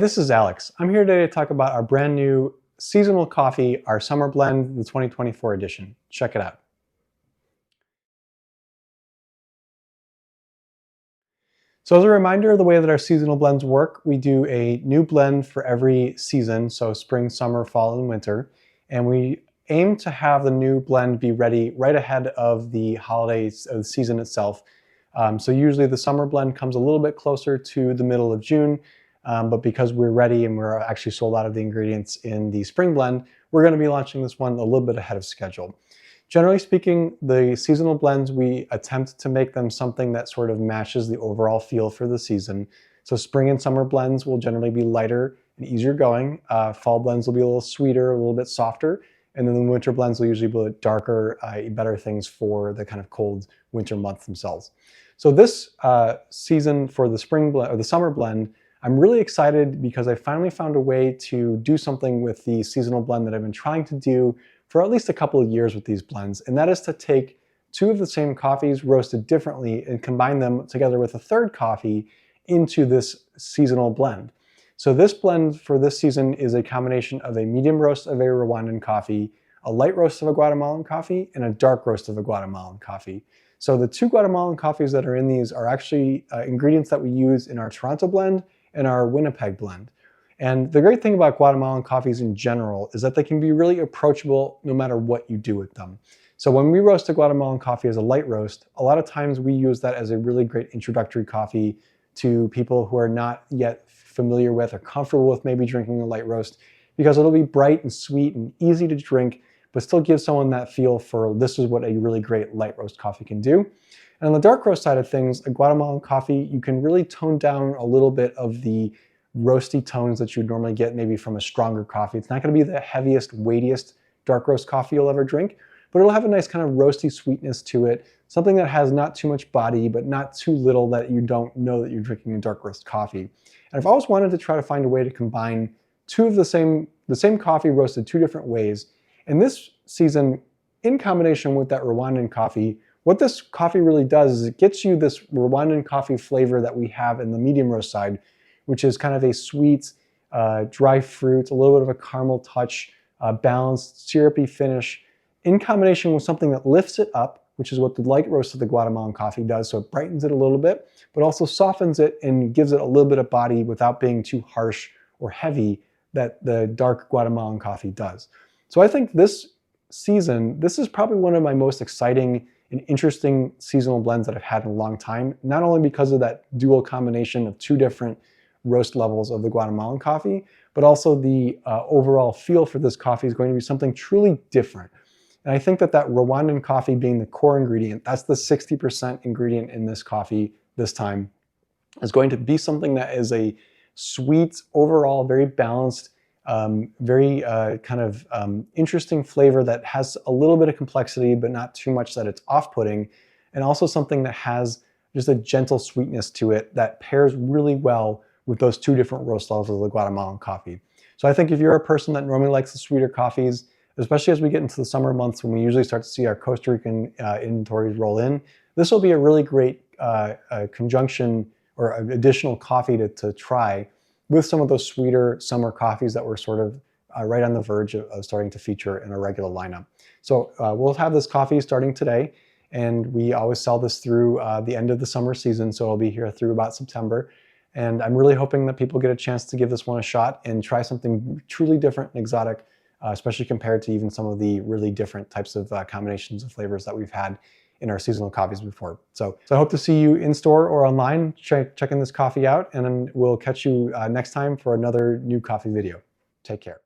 This is Alex. I'm here today to talk about our brand new seasonal coffee, our summer blend, the 2024 edition. Check it out. So as a reminder of the way that our seasonal blends work, we do a new blend for every season, so spring, summer, fall, and winter. And we aim to have the new blend be ready right ahead of the holidays of the season itself. So usually the summer blend comes a little bit closer to the middle of June, but because we're ready and we're actually sold out of the ingredients in the spring blend, we're going to be launching this one a little bit ahead of schedule. Generally speaking, the seasonal blends, we attempt to make them something that sort of matches the overall feel for the season. So spring and summer blends will generally be lighter and easier going. Fall blends will be a little sweeter, a little bit softer. And then the winter blends will usually be a bit darker, better things for the kind of cold winter months themselves. So this season for the spring blend or the summer blend, I'm really excited because I finally found a way to do something with the seasonal blend that I've been trying to do for at least a couple of years with these blends, and that is to take two of the same coffees roasted differently and combine them together with a third coffee into this seasonal blend. So this blend for this season is a combination of a medium roast of a Rwandan coffee, a light roast of a Guatemalan coffee, and a dark roast of a Guatemalan coffee. So the two Guatemalan coffees that are in these are actually ingredients that we use in our Toronto blend and our Winnipeg blend. And the great thing about Guatemalan coffees in general is that they can be really approachable no matter what you do with them. So when we roast a Guatemalan coffee as a light roast, a lot of times we use that as a really great introductory coffee to people who are not yet familiar with or comfortable with maybe drinking a light roast, because it'll be bright and sweet and easy to drink, but still give someone that feel for this is what a really great light roast coffee can do. And on the dark roast side of things, a Guatemalan coffee, you can really tone down a little bit of the roasty tones that you'd normally get maybe from a stronger coffee. It's not going to be the heaviest, weightiest dark roast coffee you'll ever drink, but it'll have a nice kind of roasty sweetness to it, something that has not too much body, but not too little that you don't know that you're drinking a dark roast coffee. And I've always wanted to try to find a way to combine two of the same coffee roasted two different ways. And this season, in combination with that Rwandan coffee, what this coffee really does is it gets you this Rwandan coffee flavor that we have in the medium roast side, which is kind of a sweet, dry fruit, a little bit of a caramel touch, balanced, syrupy finish, in combination with something that lifts it up, which is what the light roast of the Guatemalan coffee does. So it brightens it a little bit, but also softens it and gives it a little bit of body without being too harsh or heavy that the dark Guatemalan coffee does. So I think this season, this is probably one of my most exciting and interesting seasonal blends that I've had in a long time, not only because of that dual combination of two different roast levels of the Guatemalan coffee, but also the overall feel for this coffee is going to be something truly different. And I think that Rwandan coffee being the core ingredient, that's the 60% ingredient in this coffee this time, is going to be something that is a sweet, overall, very balanced, very interesting flavor that has a little bit of complexity, but not too much that it's off-putting, and also something that has just a gentle sweetness to it that pairs really well with those two different roast levels of the Guatemalan coffee. So I think if you're a person that normally likes the sweeter coffees, especially as we get into the summer months when we usually start to see our Costa Rican inventories roll in, this will be a really great conjunction or additional coffee to try with some of those sweeter summer coffees that we're sort of right on the verge of starting to feature in our regular lineup. So we'll have this coffee starting today, and we always sell this through the end of the summer season, so it'll be here through about September. And I'm really hoping that people get a chance to give this one a shot and try something truly different and exotic, especially compared to even some of the really different types of combinations of flavors that we've had in our seasonal coffees before. So I hope to see you in store or online checking this coffee out, and then we'll catch you next time for another new coffee video. Take care.